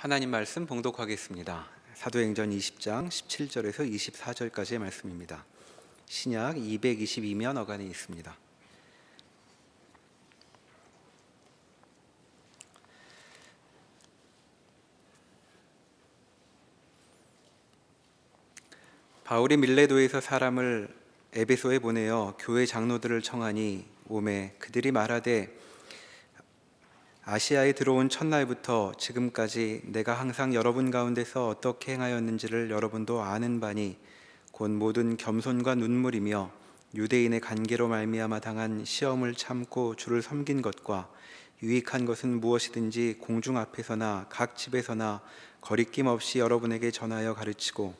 하나님 말씀 봉독하겠습니다. 사도행전 20장 17절에서 24절까지의 말씀입니다. 신약 222면 어간에 있습니다. 바울이 밀레도에서 사람을 에베소에 보내어 교회 장로들을 청하니 오매 그들이 말하되 아시아에 들어온 첫날부터 지금까지 내가 항상 여러분 가운데서 어떻게 행하였는지를 여러분도 아는 바니 곧 모든 겸손과 눈물이며 유대인의 관계로 말미암아 당한 시험을 참고 주를 섬긴 것과 유익한 것은 무엇이든지 공중 앞에서나 각 집에서나 거리낌 없이 여러분에게 전하여 가르치고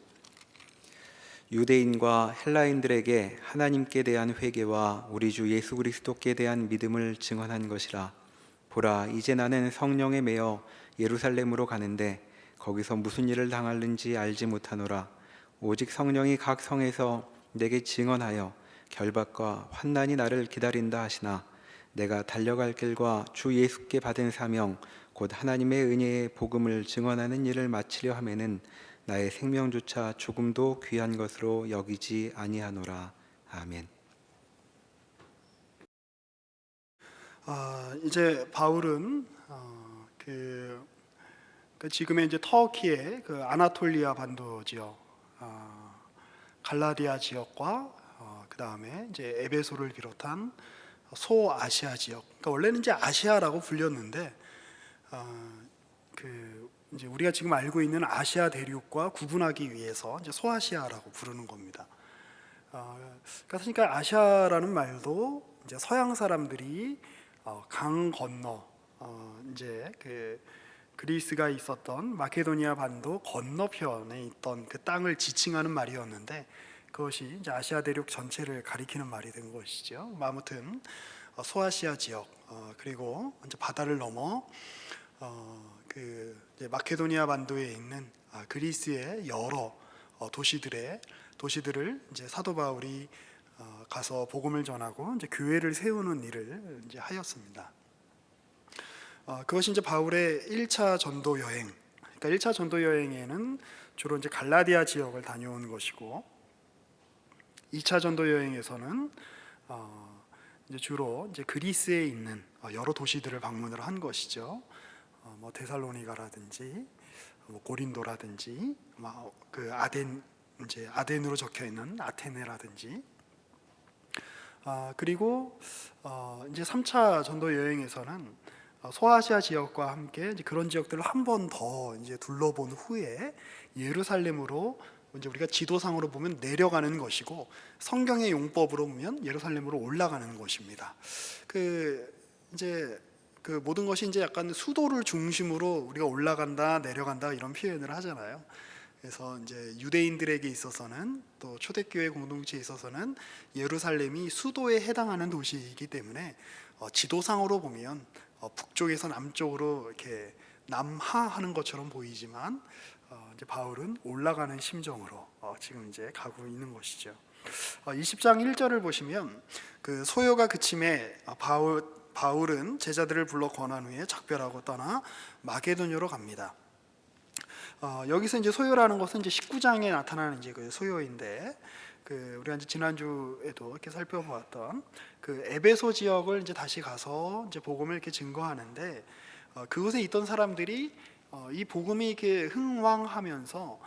유대인과 헬라인들에게 하나님께 대한 회개와 우리 주 예수 그리스도께 대한 믿음을 증언한 것이라. 보라, 이제 나는 성령에 매여 예루살렘으로 가는데 거기서 무슨 일을 당할는지 알지 못하노라. 오직 성령이 각 성에서 내게 증언하여 결박과 환난이 나를 기다린다 하시나 내가 달려갈 길과 주 예수께 받은 사명 곧 하나님의 은혜의 복음을 증언하는 일을 마치려 하면은 나의 생명조차 조금도 귀한 것으로 여기지 아니하노라. 아멘. 이제 바울은 지금의 이제 터키의 그 아나톨리아 반도 지역, 갈라디아 지역과 그 다음에 이제 에베소를 비롯한 소아시아 지역. 그러니까 원래는 이제 아시아라고 불렸는데 이제 우리가 지금 알고 있는 아시아 대륙과 구분하기 위해서 이제 소아시아라고 부르는 겁니다. 그러니까 아시아라는 말도 이제 서양 사람들이 강 건너 이제 그리스가 있었던 마케도니아 반도 건너편에 있던 그 땅을 지칭하는 말이었는데 그것이 이제 아시아 대륙 전체를 가리키는 말이 된 것이죠. 아무튼 소아시아 지역 그리고 이제 바다를 넘어 이제 마케도니아 반도에 있는 그리스의 여러 도시들을 이제 사도 바울이 가서 복음을 전하고 이제 교회를 세우는 일을 이제 하였습니다. 그것이 이제 바울의 1차 전도 여행. 그러니까 1차 전도 여행에는 주로 이제 갈라디아 지역을 다녀온 것이고 2차 전도 여행에서는 이제 주로 이제 그리스에 있는 여러 도시들을 방문을 한 것이죠. 뭐 데살로니가라든지 뭐 고린도라든지 그 아덴으로 적혀 있는 아테네라든지 그리고 이제 3차 전도 여행에서는 소아시아 지역과 함께 이제 그런 지역들을 한 번 더 이제 둘러본 후에 예루살렘으로 이제 우리가 지도상으로 보면 내려가는 것이고 성경의 용법으로 보면 예루살렘으로 올라가는 것입니다. 이제 그 모든 것이 이제 약간 수도를 중심으로 우리가 올라간다, 내려간다 이런 표현을 하잖아요. 그래서 이제 유대인들에게 있어서는 또 초대교회 공동체에 있어서는 예루살렘이 수도에 해당하는 도시이기 때문에 지도상으로 보면 북쪽에서 남쪽으로 이렇게 남하하는 것처럼 보이지만 이제 바울은 올라가는 심정으로 지금 이제 가고 있는 것이죠. 20장 1절을 보시면 그 소요가 그침에 바울은 제자들을 불러 권한 후에 작별하고 떠나 마게도냐로 갑니다. 여기서 이제 소요라는 것은 이제 19장에 나타나는 이제 그 소요인데 우리가 이제 지난주에도 이렇게 살펴보았던 그 에베소 지역을 이제 다시 가서 이제 복음을 이렇게 증거하는데 그곳에 있던 사람들이 이 복음이 이렇게 흥왕하면서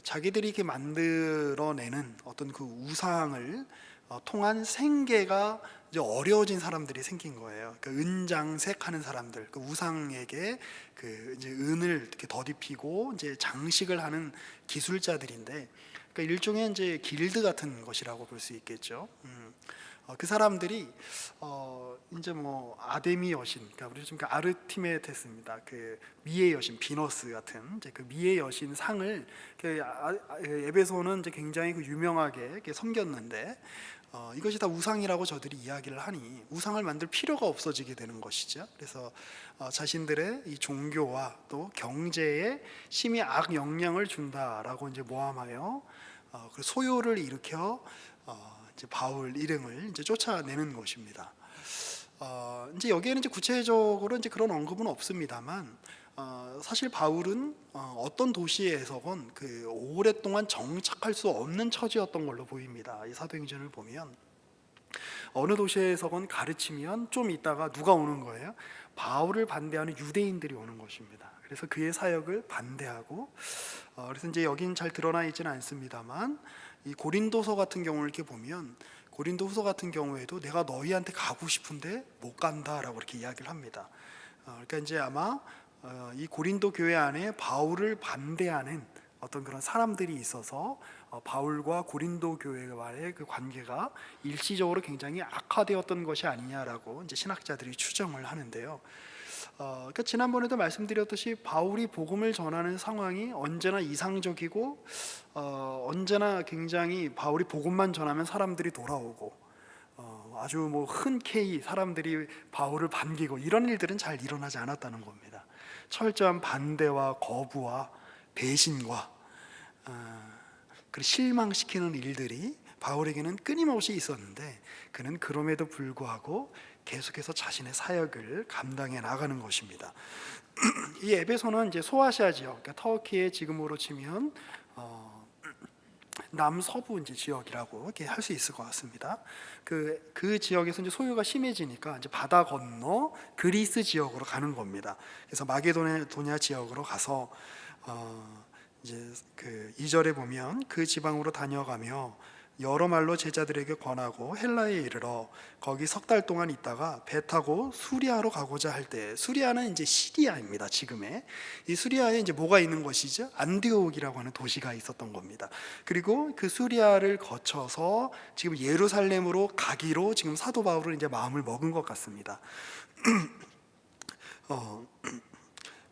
자기들이 이렇게 만들어내는 어떤 그 우상을 통한 생계가 이제 어려워진 사람들이 생긴 거예요. 은장색하는 사람들, 우상에게 이제 은을 이렇게 덧입히고 이제 장식을 하는 기술자들인데, 일종의 이제 길드 같은 것이라고 볼 수 있겠죠. 그 사람들이 이제 뭐 아데미 여신, 그러니까 우리 지금 아르티메테스입니다. 미의 여신 비너스 같은 이제 그 미의 여신 상을 에베소는 이제 굉장히 유명하게 이렇게 섬겼는데 이것이 다 우상이라고 저들이 이야기를 하니 우상을 만들 필요가 없어지게 되는 것이죠. 그래서 자신들의 이 종교와 또 경제에 심히 악 영향을 준다라고 이제 모함하여 그 소요를 일으켜 이제 바울 일행을 이제 쫓아내는 것입니다. 이제 여기에는 이제 구체적으로 이제 그런 언급은 없습니다만 사실 바울은 어떤 도시에서건 그 오랫동안 정착할 수 없는 처지였던 걸로 보입니다. 이 사도행전을 보면 어느 도시에서건 가르치면 좀 있다가 누가 오는 거예요? 바울을 반대하는 유대인들이 오는 것입니다. 그래서 그의 사역을 반대하고 그래서 이제 여기는 잘 드러나 있지는 않습니다만 이 고린도서 같은 경우를 이렇게 보면 고린도후서 같은 경우에도 내가 너희한테 가고 싶은데 못 간다라고 이렇게 이야기를 합니다. 그러니까 이제 아마 이 고린도 교회 안에 바울을 반대하는 어떤 그런 사람들이 있어서 바울과 고린도 교회와의 그 관계가 일시적으로 굉장히 악화되었던 것이 아니냐라고 이제 신학자들이 추정을 하는데요. 그러니까 지난번에도 말씀드렸듯이 바울이 복음을 전하는 상황이 언제나 이상적이고 언제나 굉장히 바울이 복음만 전하면 사람들이 돌아오고 아주 뭐 흔쾌히 사람들이 바울을 반기고 이런 일들은 잘 일어나지 않았다는 겁니다. 철저한 반대와 거부와 배신과 그리고 실망시키는 일들이 바울에게는 끊임없이 있었는데 그는 그럼에도 불구하고 계속해서 자신의 사역을 감당해 나가는 것입니다. 이 에베소는 이제 소아시아 지역, 그러니까 터키의 지금으로 치면 남서부 이제 지역이라고 이렇게 할 수 있을 것 같습니다. 그 지역에서 이제 소유가 심해지니까 이제 바다 건너 그리스 지역으로 가는 겁니다. 그래서 마게도냐 지역으로 가서 이제 그 2절에 보면 그 지방으로 다녀가며 여러 말로 제자들에게 권하고 헬라에 이르러 거기 석 달 동안 있다가 배 타고 수리아로 가고자 할 때, 수리아는 이제 시리아입니다. 지금의 이 수리아에 이제 뭐가 있는 것이죠? 안디옥이라고 하는 도시가 있었던 겁니다. 그리고 그 수리아를 거쳐서 지금 예루살렘으로 가기로 지금 사도 바울은 이제 마음을 먹은 것 같습니다.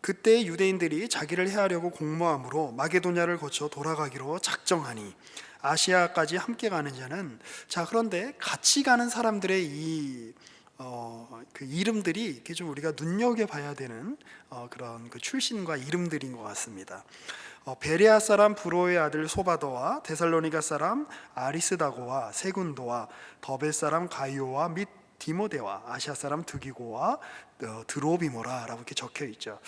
그때 유대인들이 자기를 해하려고 공모함으로 마게도냐를 거쳐 돌아가기로 작정하니 아시아까지 함께 가는 자는 자 그런데 같이 가는 사람들의 그 이름들이 이렇게 좀 우리가 눈여겨 봐야 되는 그런 그 출신과 이름들인 것 같습니다. 베레아 사람 브로의 아들 소바더와 데살로니가 사람 아리스다고와 세군도와 더베 사람 가이오와 및 디모데와 아시아 사람 두기고와 드로비모라라고 이렇게 적혀 있죠.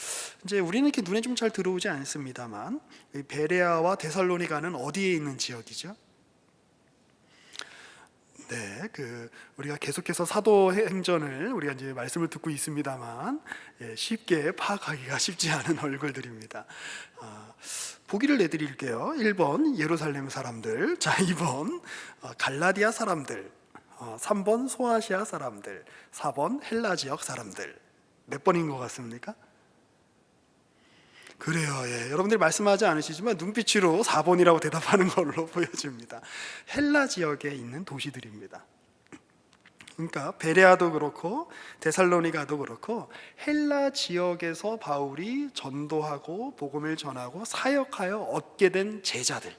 이제 우리는 이렇게 눈에 좀 잘 들어오지 않습니다만 이 베레아와 데살로니가는 어디에 있는 지역이죠? 네, 우리가 계속해서 사도행전을 우리가 이제 말씀을 듣고 있습니다만 쉽게 파악하기가 쉽지 않은 얼굴들입니다. 보기를 내드릴게요. 1번 예루살렘 사람들, 자 2번 갈라디아 사람들, 3번 소아시아 사람들, 4번 헬라 지역 사람들. 몇 번인 것 같습니까? 그래요. 예. 여러분들이 말씀하지 않으시지만 눈빛으로 4번이라고 대답하는 걸로 보여집니다. 헬라 지역에 있는 도시들입니다. 그러니까 베레아도 그렇고 데살로니가도 그렇고 헬라 지역에서 바울이 전도하고 복음을 전하고 사역하여 얻게 된 제자들,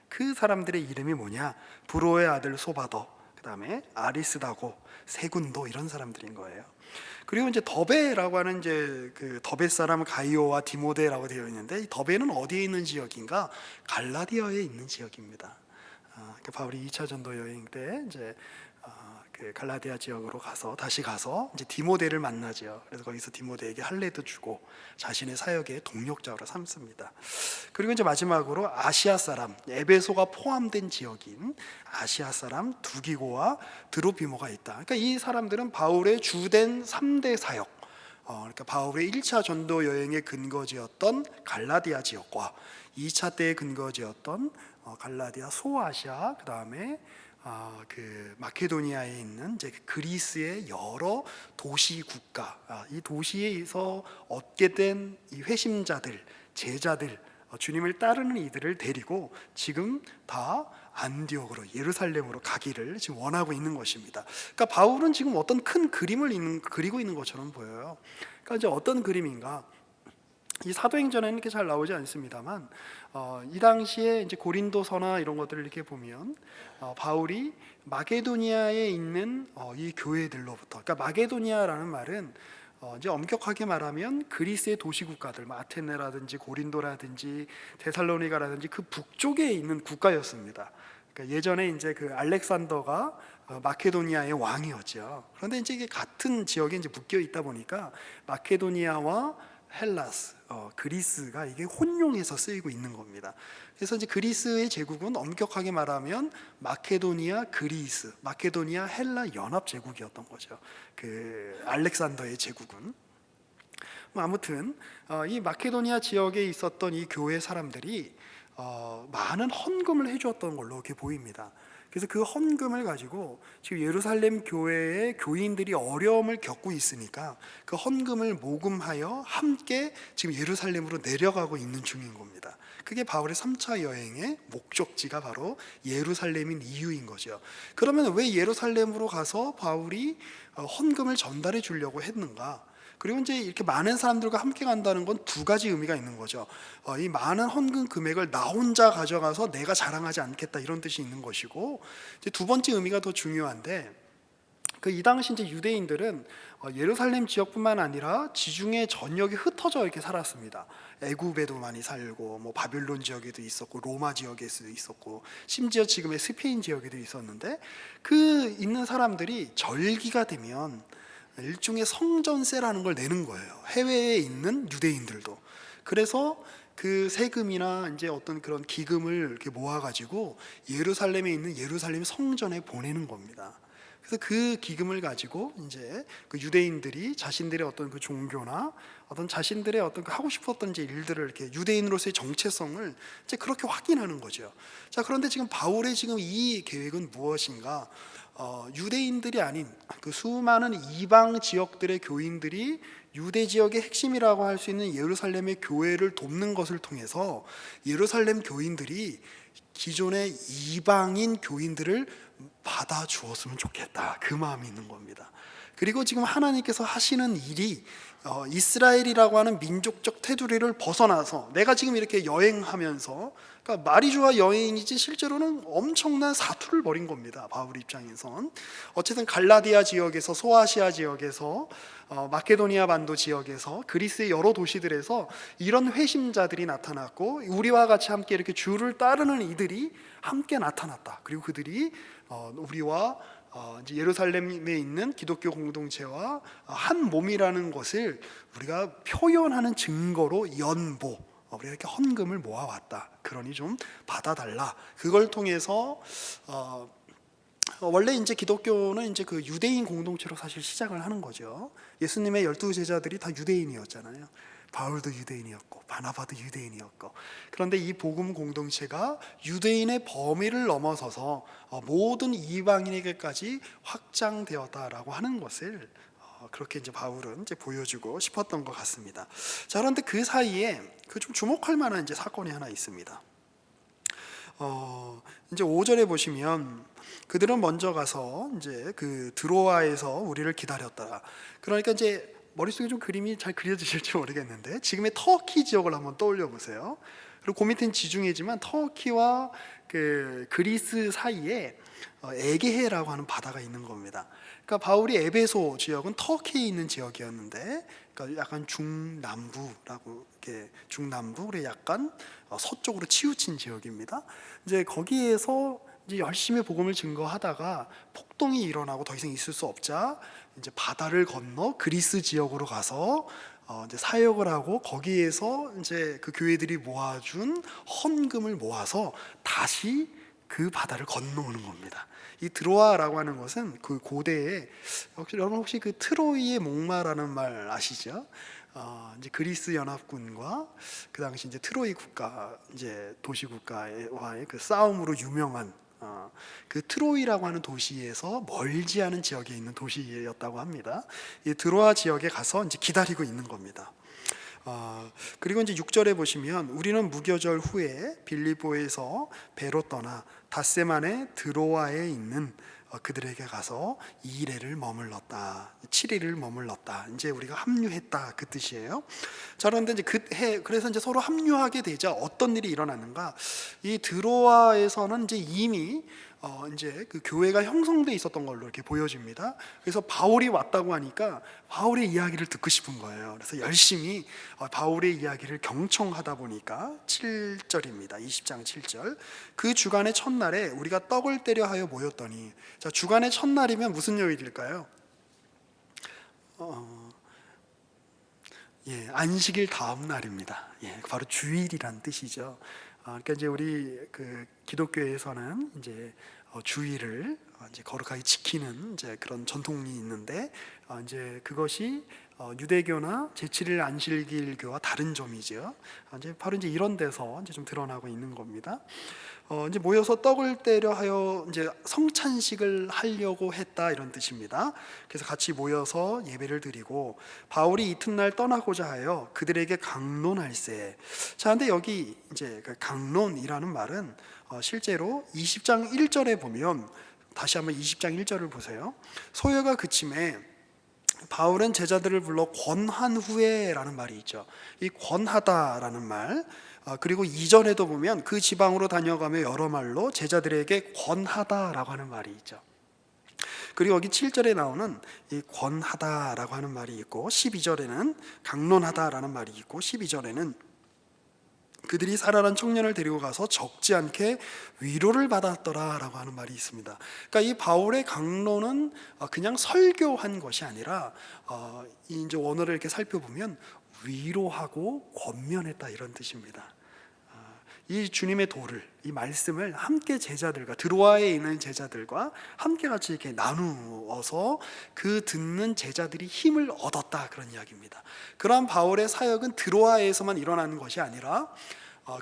그 사람들의 이름이 뭐냐? 브로의 아들 소바더, 그 다음에 아리스다고, 세군도, 이런 사람들인 거예요. 그리고 이제 더베라고 하는 이제 그 더베 사람 가이오와 디모데라고 되어 있는데 이 더베는 어디에 있는 지역인가? 갈라디아에 있는 지역입니다. 바울이 2차 전도 여행 때 이제 그 갈라디아 지역으로 다시 가서 이제 디모데를 만나죠. 그래서 거기서 디모데에게 할례도 주고 자신의 사역의 동력자로 삼습니다. 그리고 이제 마지막으로 아시아 사람, 에베소가 포함된 지역인 아시아 사람 두기고와 드로피모가 있다. 그러니까 이 사람들은 바울의 주된 3대 사역, 그러니까 바울의 1차 전도 여행의 근거지였던 갈라디아 지역과 2차 때의 근거지였던 갈라디아 소아시아, 그 다음에 그 마케도니아에 있는 이제 그리스의 여러 도시 국가, 이 도시에서 얻게 된 이 회심자들, 제자들, 주님을 따르는 이들을 데리고 지금 다 안디옥으로, 예루살렘으로 가기를 지금 원하고 있는 것입니다. 그러니까 바울은 지금 어떤 큰 그림을 그리고 있는 것처럼 보여요. 그러니까 이제 어떤 그림인가? 이 사도행전에는 이렇게 잘 나오지 않습니다만 이 당시에 이제 고린도서나 이런 것들을 이렇게 보면 바울이 마게도니아에 있는 이 교회들로부터, 그러니까 마게도니아라는 말은 이제 엄격하게 말하면 그리스의 도시 국가들, 아테네라든지 고린도라든지 데살로니가라든지 그 북쪽에 있는 국가였습니다. 그러니까 예전에 이제 그 알렉산더가 마케도니아의 왕이었죠. 그런데 이제 이게 같은 지역에 이제 묶여 있다 보니까 마케도니아와 헬라스, 그리스가 이게 혼용해서 쓰이고 있는 겁니다. 그래서 이제 그리스의 제국은 엄격하게 말하면 마케도니아 그리스, 마케도니아 헬라 연합 제국이었던 거죠. 그 알렉산더의 제국은. 아무튼 이 마케도니아 지역에 있었던 이 교회 사람들이 많은 헌금을 해주었던 걸로 이렇게 보입니다. 그래서 그 헌금을 가지고 지금 예루살렘 교회의 교인들이 어려움을 겪고 있으니까 그 헌금을 모금하여 함께 지금 예루살렘으로 내려가고 있는 중인 겁니다. 그게 바울의 3차 여행의 목적지가 바로 예루살렘인 이유인 거죠. 그러면 왜 예루살렘으로 가서 바울이 헌금을 전달해 주려고 했는가? 그리고 이제 이렇게 많은 사람들과 함께 간다는 건 두 가지 의미가 있는 거죠. 이 많은 헌금 금액을 나 혼자 가져가서 내가 자랑하지 않겠다 이런 뜻이 있는 것이고, 이제 두 번째 의미가 더 중요한데, 그 이 당시 이제 유대인들은 예루살렘 지역뿐만 아니라 지중해 전역에 흩어져 이렇게 살았습니다. 애굽에도 많이 살고, 뭐 바빌론 지역에도 있었고, 로마 지역에도 있었고, 심지어 지금의 스페인 지역에도 있었는데, 그 있는 사람들이 절기가 되면 일종의 성전세라는 걸 내는 거예요. 해외에 있는 유대인들도. 그래서 그 세금이나 이제 어떤 그런 기금을 이렇게 모아가지고 예루살렘에 있는 예루살렘 성전에 보내는 겁니다. 그래서 그 기금을 가지고 이제 그 유대인들이 자신들의 어떤 그 종교나 어떤 자신들의 어떤 그 하고 싶었던 이제 일들을 이렇게 유대인으로서의 정체성을 이제 그렇게 확인하는 거죠. 자, 그런데 지금 바울의 지금 이 계획은 무엇인가? 유대인들이 아닌 그 수많은 이방 지역들의 교인들이 유대 지역의 핵심이라고 할 수 있는 예루살렘의 교회를 돕는 것을 통해서 예루살렘 교인들이 기존의 이방인 교인들을 받아 주었으면 좋겠다, 그 마음이 있는 겁니다. 그리고 지금 하나님께서 하시는 일이 이스라엘이라고 하는 민족적 테두리를 벗어나서 내가 지금 이렇게 여행하면서, 그러니까 말이 좋아 여행이지 실제로는 엄청난 사투를 벌인 겁니다. 바울 입장에선 어쨌든 갈라디아 지역에서, 소아시아 지역에서, 마케도니아 반도 지역에서, 그리스의 여러 도시들에서 이런 회심자들이 나타났고, 우리와 같이 함께 이렇게 주를 따르는 이들이 함께 나타났다. 그리고 그들이 우리와 이제 예루살렘에 있는 기독교 공동체와 한 몸이라는 것을 우리가 표현하는 증거로 연보, 우리가 이렇게 헌금을 모아왔다. 그러니 좀 받아달라. 그걸 통해서 원래 이제 기독교는 이제 그 유대인 공동체로 사실 시작을 하는 거죠. 예수님의 12 제자들이 다 유대인이었잖아요. 바울도 유대인이었고 바나바도 유대인이었고, 그런데 이 복음 공동체가 유대인의 범위를 넘어서서 모든 이방인에게까지 확장되었다라고 하는 것을 그렇게 이제 바울은 이제 보여주고 싶었던 것 같습니다. 자, 그런데 그 사이에 그 좀 주목할 만한 이제 사건이 하나 있습니다. 이제 5절에 보시면 그들은 먼저 가서 이제 그 드로아에서 우리를 기다렸다. 그러니까 이제 머릿속에 좀 그림이 잘 그려지실지 모르겠는데 지금의 터키 지역을 한번 떠올려 보세요. 그리고 그 밑엔 지중해지만 터키와 그 그리스 사이에 에게해라고 하는 바다가 있는 겁니다. 그러니까 바울이 에베소 지역은 터키에 있는 지역이었는데, 그러니까 약간 중남부라고, 이렇게 중남부, 그래 약간 서쪽으로 치우친 지역입니다. 이제 거기에서 이제 열심히 복음을 증거하다가 폭동이 일어나고 더 이상 있을 수 없자 이제 바다를 건너 그리스 지역으로 가서 이제 사역을 하고, 거기에서 이제 그 교회들이 모아준 헌금을 모아서 다시 그 바다를 건너오는 겁니다. 이 드로아라고 하는 것은 그 고대에, 여러분 혹시 그 트로이의 목마라는 말 아시죠? 이제 그리스 연합군과 그 당시 이제 트로이 국가, 이제 도시 국가와의 그 싸움으로 유명한 그 트로이라고 하는 도시에서 멀지 않은 지역에 있는 도시였다고 합니다. 이 드로아 지역에 가서 이제 기다리고 있는 겁니다. 그리고 이제 6절에 보시면 우리는 무교절 후에 빌립보에서 배로 떠나 닷새만에 드로아에 있는 그들에게 가서 2일을 머물렀다. 7일을 머물렀다. 이제 우리가 합류했다, 그 뜻이에요. 자, 그런데 이제 그래서 이제 서로 합류하게 되자 어떤 일이 일어났는가? 이 드로아에서는 이제 이미 이제 그 교회가 형성돼 있었던 걸로 이렇게 보여집니다. 그래서 바울이 왔다고 하니까 바울의 이야기를 듣고 싶은 거예요. 그래서 열심히 바울의 이야기를 경청하다 보니까 7절입니다. 20장 7절. 그 주간의 첫날에 우리가 떡을 떼려 하여 모였더니, 자, 주간의 첫날이면 무슨 요일일까요? 안식일 다음 날입니다. 바로 주일이란 뜻이죠. 그러니까 이제 우리 그 기독교에서는 이제 주일을 이제 거룩하게 지키는 이제 그런 전통이 있는데, 이제 그것이 유대교나 제7일 안식일교와 다른 점이죠. 이제 바로 이제 이런 데서 이제 좀 드러나고 있는 겁니다. 이제 모여서 떡을 떼려 하여 이제 성찬식을 하려고 했다, 이런 뜻입니다. 그래서 같이 모여서 예배를 드리고 바울이 이튿날 떠나고자 하여 그들에게 강론할세. 자, 근데 여기 이제 그 강론이라는 말은 실제로 20장 1절에 보면, 다시 한번 20장 1절을 보세요. 소요가 그침에 바울은 제자들을 불러 권한 후에라는 말이 있죠. 이 권하다라는 말, 그리고 이전에도 보면 그 지방으로 다녀가며 여러 말로 제자들에게 권하다라고 하는 말이 있죠. 그리고 여기 7절에 나오는 이 권하다라고 하는 말이 있고, 12절에는 강론하다라는 말이 있고, 12절에는 그들이 살아난 청년을 데리고 가서 적지 않게 위로를 받았더라라고 하는 말이 있습니다. 그러니까 이 바울의 강론은 그냥 설교한 것이 아니라 이제 원어를 이렇게 살펴보면 위로하고 권면했다, 이런 뜻입니다. 이 주님의 도를, 이 말씀을 함께 제자들과, 드로아에 있는 제자들과 함께 같이 이렇게 나누어서 그 듣는 제자들이 힘을 얻었다, 그런 이야기입니다. 그러한 바울의 사역은 드로아에서만 일어나는 것이 아니라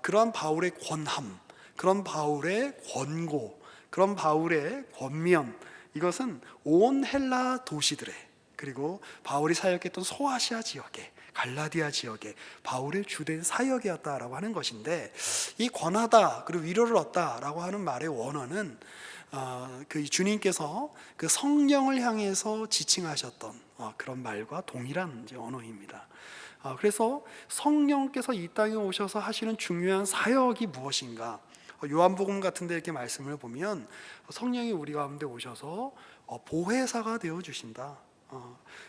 그러한 바울의 권함, 그런 바울의 권고, 그런 바울의 권면, 이것은 온 헬라 도시들에, 그리고 바울이 사역했던 소아시아 지역에, 갈라디아 지역에 바울의 주된 사역이었다라고 하는 것인데, 이 권하다 그리고 위로를 얻다라고 하는 말의 원어는 그 주님께서 그 성령을 향해서 지칭하셨던 그런 말과 동일한 이제 언어입니다. 그래서 성령께서 이 땅에 오셔서 하시는 중요한 사역이 무엇인가? 요한복음 같은 데 이렇게 말씀을 보면 성령이 우리 가운데 오셔서 보혜사가 되어 주신다.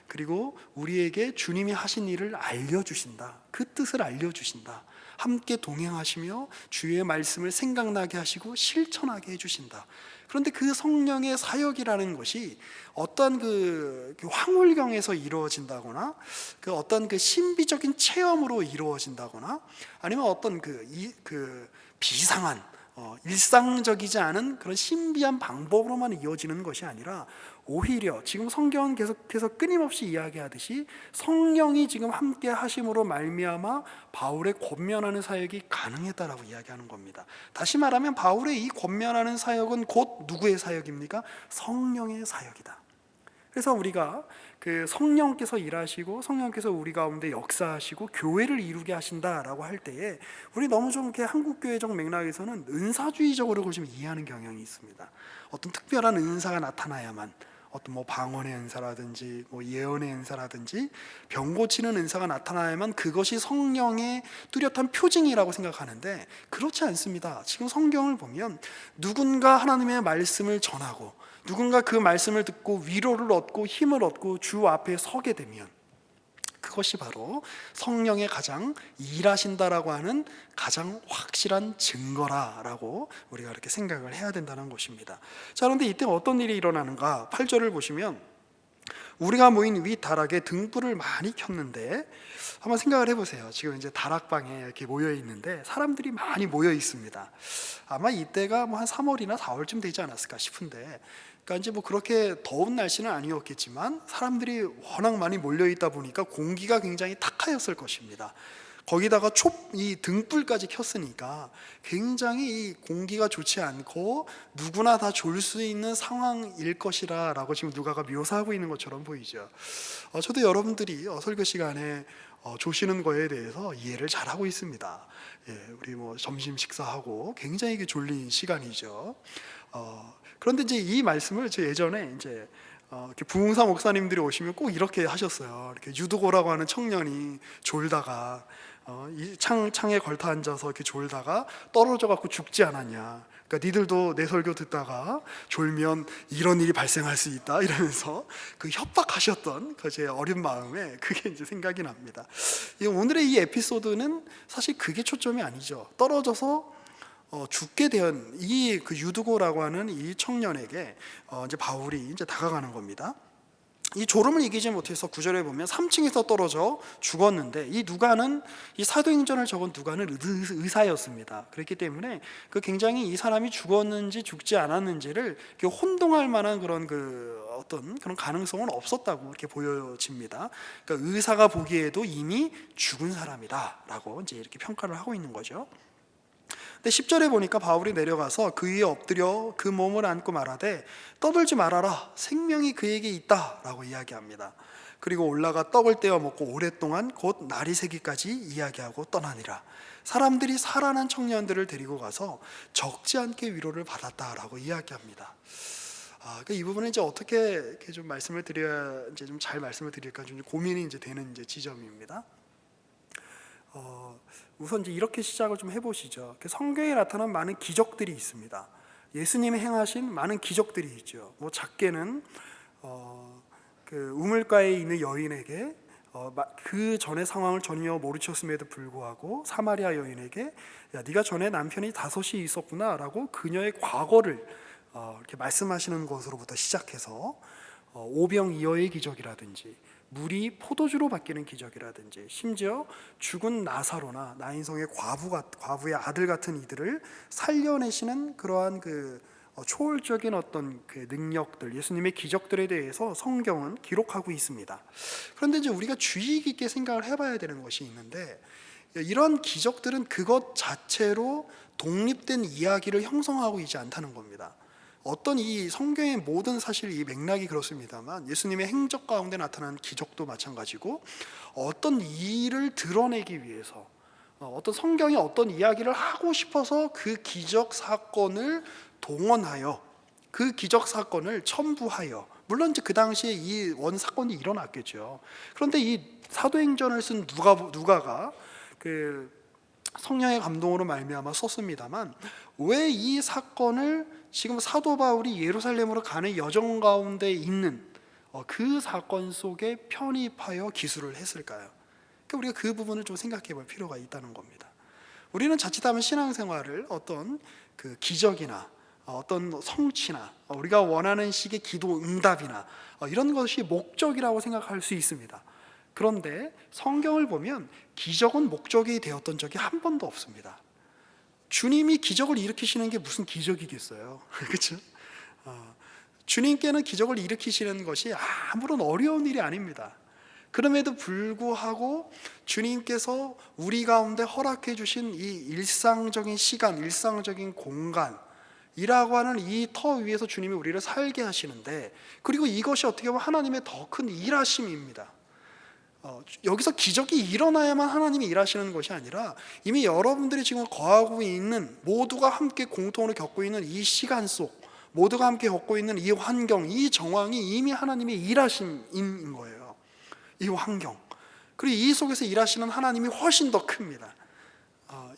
그리고 우리에게 주님이 하신 일을 알려주신다. 그 뜻을 알려주신다. 함께 동행하시며 주의 말씀을 생각나게 하시고 실천하게 해주신다. 그런데 그 성령의 사역이라는 것이 어떤 그 황홀경에서 이루어진다거나, 그 어떤 그 신비적인 체험으로 이루어진다거나, 아니면 어떤 그 비상한 일상적이지 않은 그런 신비한 방법으로만 이어지는 것이 아니라, 오히려 지금 성경은 계속해서 끊임없이 이야기하듯이 성령이 지금 함께 하심으로 말미암아 바울의 권면하는 사역이 가능했다라고 이야기하는 겁니다. 다시 말하면 바울의 이 권면하는 사역은 곧 누구의 사역입니까? 성령의 사역이다. 그래서 우리가 그 성령께서 일하시고 성령께서 우리 가운데 역사하시고 교회를 이루게 하신다라고 할 때에, 우리 너무 좀 이렇게 한국교회적 맥락에서는 은사주의적으로 그걸 좀 이해하는 경향이 있습니다. 어떤 특별한 은사가 나타나야만, 어떤 뭐 방언의 은사라든지 뭐 예언의 은사라든지 병 고치는 은사가 나타나야만 그것이 성령의 뚜렷한 표징이라고 생각하는데, 그렇지 않습니다. 지금 성경을 보면 누군가 하나님의 말씀을 전하고, 누군가 그 말씀을 듣고 위로를 얻고 힘을 얻고 주 앞에 서게 되면, 그것이 바로 성령의 가장 일하신다라고 하는 가장 확실한 증거라라고 우리가 이렇게 생각을 해야 된다는 것입니다. 자, 그런데 이때 어떤 일이 일어나는가? 8절을 보시면 우리가 모인 윗 다락에 등불을 많이 켰는데, 한번 생각을 해보세요. 지금 이제 다락방에 이렇게 모여 있는데 사람들이 많이 모여 있습니다. 아마 이때가 뭐 한 3월이나 4월쯤 되지 않았을까 싶은데, 그러니까 이제 뭐 그렇게 더운 날씨는 아니었겠지만 사람들이 워낙 많이 몰려 있다 보니까 공기가 굉장히 탁하였을 것입니다. 거기다가 이 등불까지 켰으니까 굉장히 이 공기가 좋지 않고 누구나 다 졸 수 있는 상황일 것이라라고 지금 누가가 묘사하고 있는 것처럼 보이죠. 저도 여러분들이 설교 시간에 조시는 거에 대해서 이해를 잘하고 있습니다. 우리 뭐 점심 식사하고 굉장히 졸린 시간이죠. 그런데 이제 이 말씀을 제 예전에 이제 이렇게 부흥사 목사님들이 오시면 꼭 이렇게 하셨어요. 이렇게 유두고라고 하는 청년이 졸다가 이 창에 걸터 앉아서 이렇게 졸다가 떨어져 갖고 죽지 않았냐. 그러니까 니들도 내 설교 듣다가 졸면 이런 일이 발생할 수 있다, 이러면서 그 협박하셨던 그 제 어린 마음에 그게 이제 생각이 납니다. 오늘의 이 에피소드는 사실 그게 초점이 아니죠. 떨어져서 죽게 된 그 유두고라고 하는 이 청년에게 이제 바울이 이제 다가가는 겁니다. 이 졸음을 이기지 못해서 9절에 보면 3층에서 떨어져 죽었는데, 이 누가는, 이 사도행전을 적은 누가는 의사였습니다. 그렇기 때문에 그 굉장히 이 사람이 죽었는지 죽지 않았는지를 이렇게 혼동할 만한 그런 어떤 그런 가능성은 없었다고 이렇게 보여집니다. 그러니까 의사가 보기에도 이미 죽은 사람이다라고 이제 이렇게 평가를 하고 있는 거죠. 근데 10절에 보니까 바울이 내려가서 그 위에 엎드려 그 몸을 안고 말하되 떠들지 말아라, 생명이 그에게 있다라고 이야기합니다. 그리고 올라가 떡을 떼어 먹고 오랫동안 곧 날이 새기까지 이야기하고 떠나니라. 사람들이 살아난 청년들을 데리고 가서 적지 않게 위로를 받았다라고 이야기합니다. 그러니까 이 부분은 이제 어떻게 이렇게 좀 말씀을 드려야 이제 좀 잘 말씀을 드릴까 좀 고민이 이제 되는 이제 지점입니다. 우선 이제 이렇게 시작을 좀 해보시죠. 성경에 나타난 많은 기적들이 있습니다. 예수님이 행하신 많은 기적들이 있죠. 뭐 작게는 그 우물가에 있는 여인에게 그 전의 상황을 전혀 모르셨음에도 불구하고 사마리아 여인에게 야, 네가 전에 남편이 5이 있었구나라고 그녀의 과거를 이렇게 말씀하시는 것으로부터 시작해서 오병이어의 기적이라든지 물이 포도주로 바뀌는 기적이라든지 심지어 죽은 나사로나 나인성의 과부의 아들 같은 이들을 살려내시는 그러한 초월적인 어떤 그 능력들, 예수님의 기적들에 대해서 성경은 기록하고 있습니다. 그런데 이제 우리가 주의 깊게 생각을 해봐야 되는 것이 있는데, 이런 기적들은 그것 자체로 독립된 이야기를 형성하고 있지 않다는 겁니다. 어떤 이 성경의 모든 사실 이 맥락이 그렇습니다만 예수님의 행적 가운데 나타난 기적도 마찬가지고, 어떤 일을 드러내기 위해서 어떤 성경이 어떤 이야기를 하고 싶어서 그 기적 사건을 동원하여 그 기적 사건을 첨부하여, 물론 이제 그 당시에 이 원 사건이 일어났겠죠. 그런데 이 사도행전을 쓴 누가가 그 성령의 감동으로 말미암아 썼습니다만, 왜 이 사건을 지금 사도 바울이 예루살렘으로 가는 여정 가운데 있는 그 사건 속에 편입하여 기술을 했을까요? 그러니까 우리가 그 부분을 좀 생각해 볼 필요가 있다는 겁니다. 우리는 자칫하면 신앙생활을 어떤 그 기적이나 어떤 성취나 우리가 원하는 식의 기도 응답이나 이런 것이 목적이라고 생각할 수 있습니다. 그런데 성경을 보면 기적은 목적이 되었던 적이 한 번도 없습니다. 주님이 기적을 일으키시는 게 무슨 기적이겠어요? 그렇죠? 주님께는 기적을 일으키시는 것이 아무런 어려운 일이 아닙니다. 그럼에도 불구하고 주님께서 우리 가운데 허락해 주신 이 일상적인 시간, 일상적인 공간이라고 하는 이 터 위에서 주님이 우리를 살게 하시는데, 그리고 이것이 어떻게 보면 하나님의 더 큰 일하심입니다. 여기서 기적이 일어나야만 하나님이 일하시는 것이 아니라 이미 여러분들이 지금 거하고 있는, 모두가 함께 공통으로 겪고 있는 이 시간 속, 모두가 함께 겪고 있는 이 환경, 이 정황이 이미 하나님의 일하심인 거예요. 이 환경, 그리고 이 속에서 일하시는 하나님이 훨씬 더 큽니다.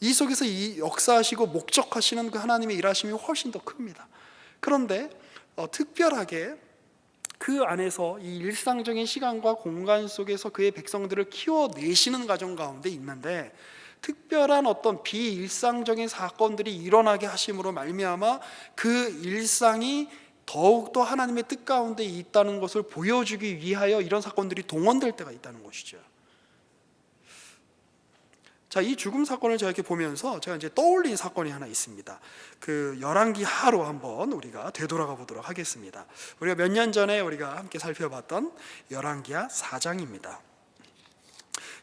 이 속에서 이 역사하시고 목적하시는 그 하나님의 일하심이 훨씬 더 큽니다. 그런데 특별하게 그 안에서 이 일상적인 시간과 공간 속에서 그의 백성들을 키워내시는 과정 가운데 있는데, 특별한 어떤 비일상적인 사건들이 일어나게 하심으로 말미암아 그 일상이 더욱더 하나님의 뜻 가운데 있다는 것을 보여주기 위하여 이런 사건들이 동원될 때가 있다는 것이죠. 자, 이 죽음 사건을 제가 이렇게 보면서 제가 이제 떠올린 사건이 하나 있습니다. 그 열왕기 하로 한번 우리가 되돌아가 보도록 하겠습니다. 우리가 몇 년 전에 우리가 함께 살펴봤던 열왕기하 4장입니다.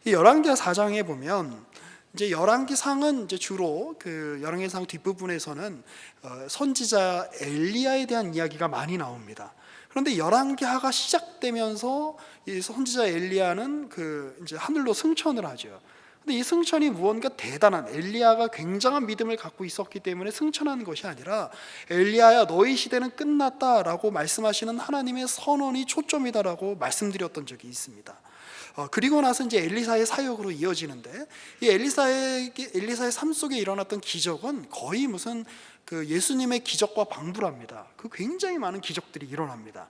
이 열왕기하 4장에 보면 이제 열왕기상은 이제 주로 그 열왕기상 뒷부분에서는 선지자 엘리야에 대한 이야기가 많이 나옵니다. 그런데 열왕기하가 시작되면서 이 선지자 엘리야는 그 이제 하늘로 승천을 하죠. 근데 이 승천이 무언가 대단한, 엘리야가 굉장한 믿음을 갖고 있었기 때문에 승천하는 것이 아니라 엘리야야 너희 시대는 끝났다라고 말씀하시는 하나님의 선언이 초점이다라고 말씀드렸던 적이 있습니다. 그리고 나서 이제 엘리사의 사역으로 이어지는데, 이 엘리사의 삶 속에 일어났던 기적은 거의 무슨 그 예수님의 기적과 방불합니다. 그 굉장히 많은 기적들이 일어납니다.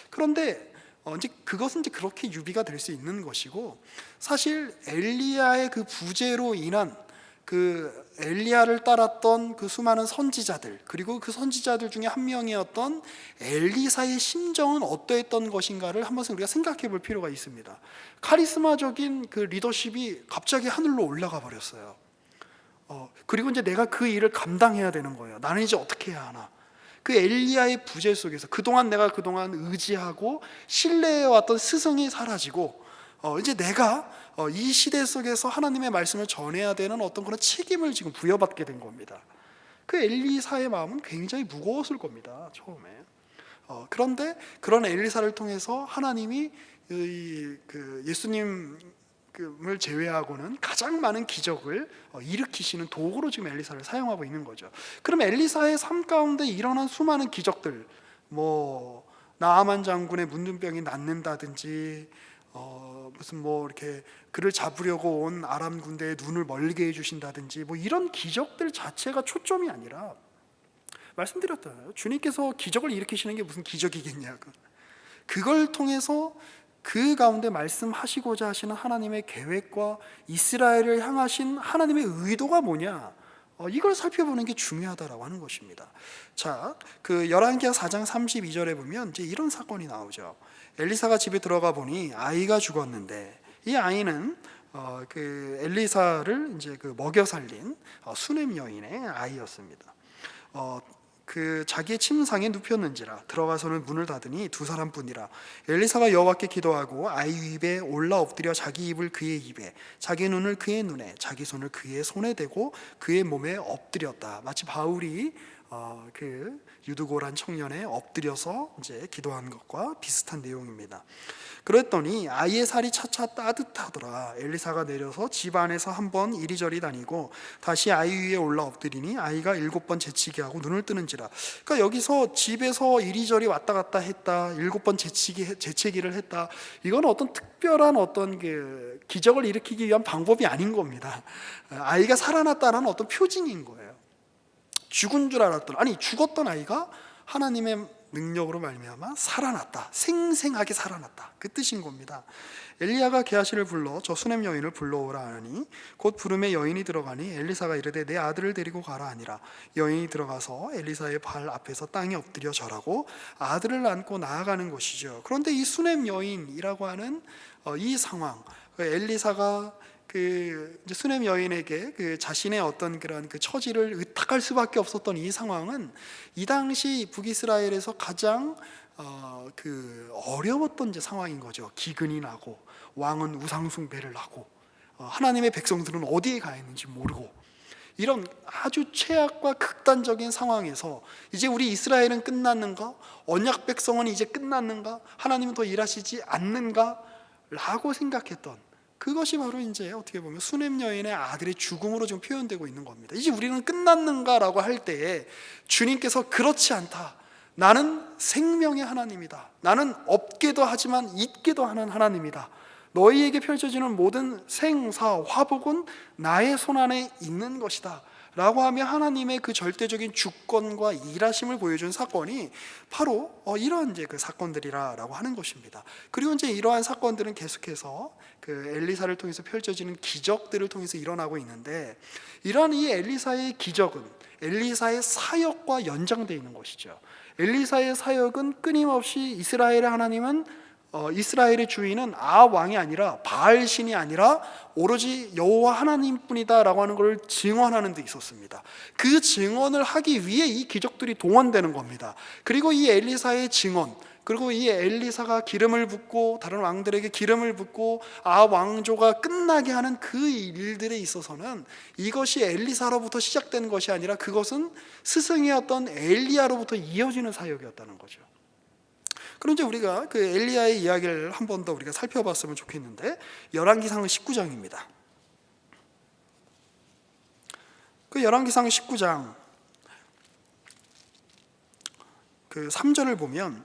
그런데 이제 그것은 이제 그렇게 유비가 될 수 있는 것이고, 사실 엘리야의 그 부재로 인한 그 엘리야를 따랐던 그 수많은 선지자들, 그리고 그 선지자들 중에 한 명이었던 엘리사의 심정은 어떠했던 것인가를 한 번씩 우리가 생각해 볼 필요가 있습니다. 카리스마적인 그 리더십이 갑자기 하늘로 올라가 버렸어요. 그리고 이제 내가 그 일을 감당해야 되는 거예요. 나는 이제 어떻게 해야 하나? 그 엘리야의 부재 속에서 내가 그동안 의지하고 신뢰해왔던 스승이 사라지고, 이제 내가 이 시대 속에서 하나님의 말씀을 전해야 되는 어떤 그런 책임을 지금 부여받게 된 겁니다. 그 엘리사의 마음은 굉장히 무거웠을 겁니다, 처음에. 그런데 그런 엘리사를 통해서 하나님이 그 예수님을 제외하고는 가장 많은 기적을 일으키시는 도구로 지금 엘리사를 사용하고 있는 거죠. 그럼 엘리사의 삶 가운데 일어난 수많은 기적들, 뭐 나아만 장군의 문둥병이 낫는다든지, 무슨 뭐 이렇게 그를 잡으려고 온 아람 군대의 눈을 멀게 해주신다든지, 뭐 이런 기적들 자체가 초점이 아니라, 말씀드렸잖아요. 주님께서 기적을 일으키시는 게 무슨 기적이겠냐고. 그걸 통해서 그 가운데 말씀하시고자 하시는 하나님의 계획과 이스라엘을 향하신 하나님의 의도가 뭐냐, 이걸 살펴보는 게 중요하다라고 하는 것입니다. 자, 그 열왕기하 4장 32절에 보면 이제 이런 사건이 나오죠. 엘리사가 집에 들어가 보니 아이가 죽었는데, 이 아이는 그 엘리사를 이제 그 먹여 살린 수넴 여인의 아이였습니다. 그 자기의 침상에 눕혔는지라 들어가서는 문을 닫으니 두 사람뿐이라. 엘리사가 여호와께 기도하고 아이 입에 올라 엎드려 자기 입을 그의 입에, 자기 눈을 그의 눈에, 자기 손을 그의 손에 대고 그의 몸에 엎드렸다. 마치 바울이 그 유두고란 청년에 엎드려서 이제 기도한 것과 비슷한 내용입니다. 그랬더니 아이의 살이 차차 따뜻하더라. 엘리사가 내려서 집 안에서 한번 이리저리 다니고 다시 아이 위에 올라 엎드리니 아이가 7번 재치기 하고 눈을 뜨는지라. 그러니까 여기서 집에서 이리저리 왔다 갔다 했다, 7번 재채기를 했다, 이건 어떤 특별한 어떤 그 기적을 일으키기 위한 방법이 아닌 겁니다. 아이가 살아났다는 어떤 표징인 거예요. 죽은 줄 알았던, 아니 죽었던 아이가 하나님의 능력으로 말미암아 살아났다, 생생하게 살아났다, 그 뜻인 겁니다. 엘리야가 게하시를 불러 저 수넴 여인을 불러오라 하니 곧 부름에 여인이 들어가니 엘리사가 이르되 내 아들을 데리고 가라 하니라. 여인이 들어가서 엘리사의 발 앞에서 땅에 엎드려 절하고 아들을 안고 나아가는 것이죠. 그런데 이 수넴 여인이라고 하는 이 상황, 엘리사가 그 수넴 여인에게 그 자신의 어떤 그런 그 처지를 의탁할 수밖에 없었던 이 상황은 이 당시 북이스라엘에서 가장 그 어려웠던 이제 상황인 거죠. 기근이 나고 왕은 우상숭배를 하고 하나님의 백성들은 어디에 가 있는지 모르고, 이런 아주 최악과 극단적인 상황에서 이제 우리 이스라엘은 끝났는가? 언약 백성은 이제 끝났는가? 하나님은 더 일하시지 않는가? 라고 생각했던, 그것이 바로 이제 어떻게 보면 수넴 여인의 아들의 죽음으로 지금 표현되고 있는 겁니다. 이제 우리는 끝났는가라고 할 때에 주님께서 그렇지 않다, 나는 생명의 하나님이다, 나는 없게도 하지만 있게도 하는 하나님이다, 너희에게 펼쳐지는 모든 생사 화복은 나의 손안에 있는 것이다 라고 하며 하나님의 그 절대적인 주권과 일하심을 보여준 사건이 바로 이러한 이제 그 사건들이라고 하는 것입니다. 그리고 이제 이러한 사건들은 계속해서 그 엘리사를 통해서 펼쳐지는 기적들을 통해서 일어나고 있는데, 이러한 이 엘리사의 기적은 엘리사의 사역과 연장되어 있는 것이죠. 엘리사의 사역은 끊임없이 이스라엘의 하나님은 이스라엘의 주인은 왕이 아니라 바알 신이 아니라 오로지 여호와 하나님뿐이다라고 하는 것을 증언하는 데 있었습니다. 그 증언을 하기 위해 이 기적들이 동원되는 겁니다. 그리고 이 엘리사의 증언, 그리고 이 엘리사가 기름을 붓고 다른 왕들에게 기름을 붓고 왕조가 끝나게 하는 그 일들에 있어서는 이것이 엘리사로부터 시작된 것이 아니라 그것은 스승이었던 엘리야로부터 이어지는 사역이었다는 거죠. 그럼 이제 우리가 그 엘리야의 이야기를 한 번 더 우리가 살펴봤으면 좋겠는데, 열왕기상 19장입니다. 그 열왕기상 19장 그 3절을 보면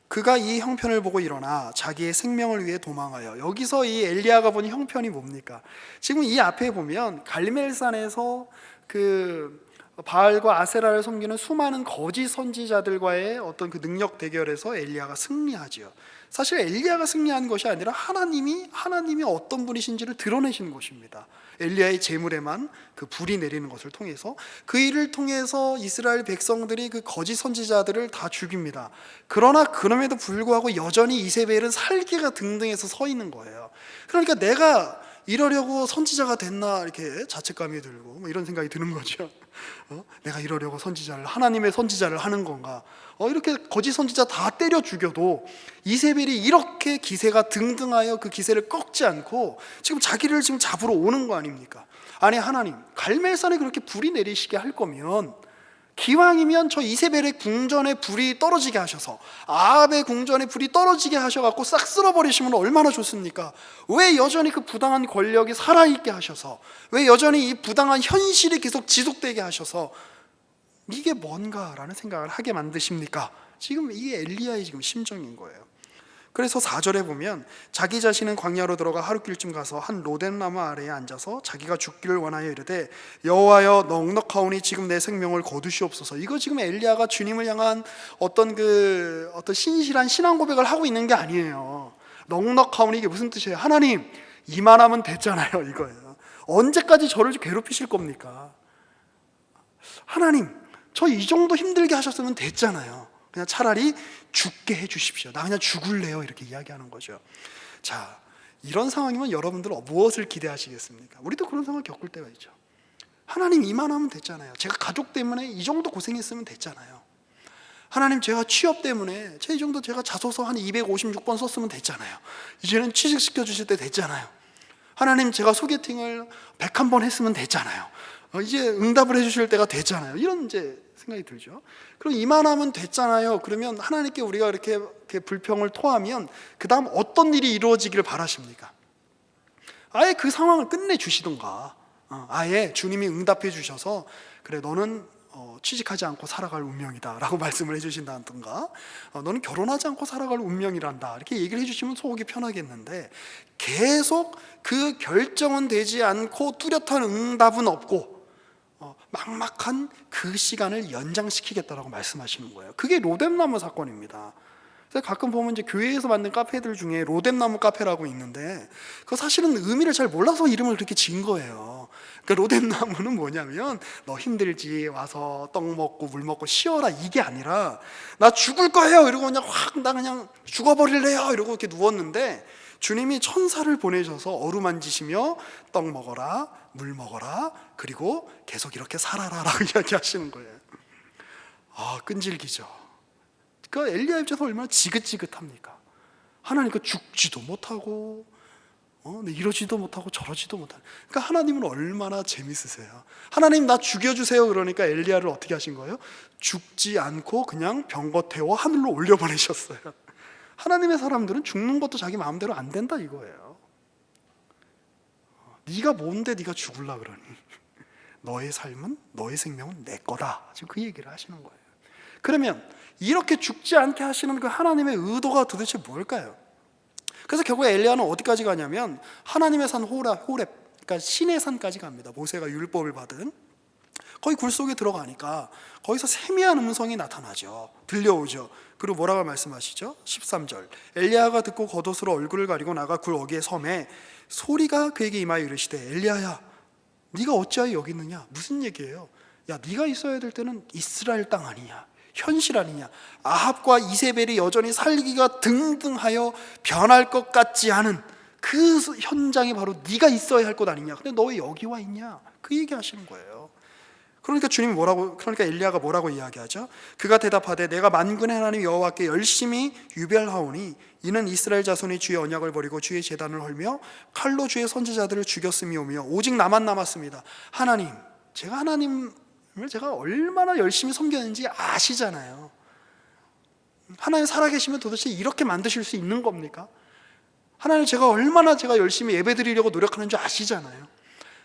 그가 이 형편을 보고 일어나 자기의 생명을 위해 도망하여, 여기서 이 엘리야가 본 형편이 뭡니까? 지금 이 앞에 보면 갈멜산에서 그 바알과 아세라를 섬기는 수많은 거짓 선지자들과의 어떤 그 능력 대결에서 엘리야가 승리하지요. 사실 엘리야가 승리한 것이 아니라 하나님이 어떤 분이신지를 드러내시는 것입니다. 엘리야의 제물에만 그 불이 내리는 것을 통해서, 그 일을 통해서 이스라엘 백성들이 그 거짓 선지자들을 다 죽입니다. 그러나 그럼에도 불구하고 여전히 이세벨은 살기가 등등해서 서 있는 거예요. 그러니까 내가 이러려고 선지자가 됐나 이렇게 자책감이 들고 뭐 이런 생각이 드는 거죠. 내가 이러려고 하나님의 선지자를 하는 건가? 이렇게 거짓 선지자 다 때려 죽여도 이세벨이 이렇게 기세가 등등하여 그 기세를 꺾지 않고 지금 자기를 지금 잡으러 오는 거 아닙니까? 아니, 하나님, 갈멜산에 그렇게 불이 내리시게 할 거면 기왕이면 저 이세벨의 궁전에 불이 떨어지게 하셔서, 아합의 궁전에 불이 떨어지게 하셔갖고 싹 쓸어버리시면 얼마나 좋습니까? 왜 여전히 그 부당한 권력이 살아있게 하셔서, 왜 여전히 이 부당한 현실이 계속 지속되게 하셔서 이게 뭔가라는 생각을 하게 만드십니까? 지금 이게 엘리야의 지금 심정인 거예요. 그래서 4절에 보면 자기 자신은 광야로 들어가 하룻길쯤 가서 한 로뎀나무 아래에 앉아서 자기가 죽기를 원하여 이르되 여호와여, 넉넉하오니 지금 내 생명을 거두시옵소서. 이거 지금 엘리야가 주님을 향한 어떤 신실한 신앙 고백을 하고 있는 게 아니에요. 넉넉하오니 이게 무슨 뜻이에요? 하나님, 이만하면 됐잖아요, 이거예요. 언제까지 저를 괴롭히실 겁니까? 하나님, 저 이 정도 힘들게 하셨으면 됐잖아요. 그냥 차라리 죽게 해주십시오. 나 그냥 죽을래요. 이렇게 이야기하는 거죠. 자, 이런 상황이면 여러분들은 무엇을 기대하시겠습니까? 우리도 그런 상황을 겪을 때가 있죠. 하나님, 이만하면 됐잖아요. 제가 가족 때문에 이 정도 고생했으면 됐잖아요. 하나님, 제가 취업 때문에 이 정도 제가 자소서 한 256번 썼으면 됐잖아요. 이제는 취직시켜 주실 때 됐잖아요. 하나님, 제가 소개팅을 101번 했으면 됐잖아요. 이제 응답을 해주실 때가 됐잖아요. 이런 이제 생각이 들죠. 그럼 이만하면 됐잖아요. 그러면 하나님께 우리가 이렇게 불평을 토하면 그 다음 어떤 일이 이루어지기를 바라십니까? 아예 그 상황을 끝내주시던가, 아예 주님이 응답해 주셔서 그래, 너는 취직하지 않고 살아갈 운명이다 라고 말씀을 해주신다든가, 너는 결혼하지 않고 살아갈 운명이란다 이렇게 얘기를 해주시면 속이 편하겠는데, 계속 그 결정은 되지 않고 뚜렷한 응답은 없고 막막한 그 시간을 연장시키겠다라고 말씀하시는 거예요. 그게 로뎀나무 사건입니다. 그래서 가끔 보면 이제 교회에서 만든 카페들 중에 로뎀나무 카페라고 있는데, 그 사실은 의미를 잘 몰라서 이름을 그렇게 지은 거예요. 그러니까 로뎀나무는 뭐냐면, 너 힘들지, 와서 떡 먹고 물 먹고 쉬어라, 이게 아니라 나 죽을 거예요 이러고 그냥 나 그냥 죽어버릴래요 이러고 이렇게 누웠는데, 주님이 천사를 보내셔서 어루만지시며 떡 먹어라, 물 먹어라, 그리고 계속 이렇게 살아라 라고 이야기하시는 거예요. 끈질기죠. 그 엘리야 입장에서 얼마나 지긋지긋합니까? 하나님, 그 죽지도 못하고 이러지도 못하고 저러지도 못하고. 그러니까 하나님은 얼마나 재밌으세요. 하나님, 나 죽여주세요 그러니까 엘리야를 어떻게 하신 거예요? 죽지 않고 그냥 병거 태워 하늘로 올려보내셨어요. 하나님의 사람들은 죽는 것도 자기 마음대로 안 된다 이거예요. 네가 뭔데 네가 죽을라 그러니? 너의 삶은, 너의 생명은 내 거다. 지금 그 얘기를 하시는 거예요. 그러면 이렇게 죽지 않게 하시는 그 하나님의 의도가 도대체 뭘까요? 그래서 결국 엘리야는 어디까지 가냐면 하나님의 산 호렙, 그러니까 신의 산까지 갑니다. 모세가 율법을 받은. 거기 굴 속에 들어가니까 거기서 세미한 음성이 나타나죠. 들려오죠. 그리고 뭐라고 말씀하시죠? 13절, 엘리야가 듣고 겉옷으로 얼굴을 가리고 나가 굴 어귀에 섬에 소리가 그에게 임하여 이르시되, 엘리야야, 네가 어찌하여 여기 있느냐? 무슨 얘기예요? 야, 네가 있어야 될 때는 이스라엘 땅 아니냐? 현실 아니냐? 아합과 이세벨이 여전히 살기가 등등하여 변할 것 같지 않은 그 현장에 바로 네가 있어야 할 것 아니냐? 근데 너 왜 여기 와 있냐? 그 얘기 하시는 거예요. 그러니까 엘리야가 뭐라고 이야기하죠? 그가 대답하되, 내가 만군의 하나님 여호와께 열심히 유별하오니 이는 이스라엘 자손이 주의 언약을 버리고 주의 제단을 헐며 칼로 주의 선지자들을 죽였음이오며 오직 나만 남았습니다. 하나님, 제가 얼마나 열심히 섬겼는지 아시잖아요. 하나님 살아계시면 도대체 이렇게 만드실 수 있는 겁니까? 하나님, 제가 얼마나 열심히 예배드리려고 노력하는 줄 아시잖아요.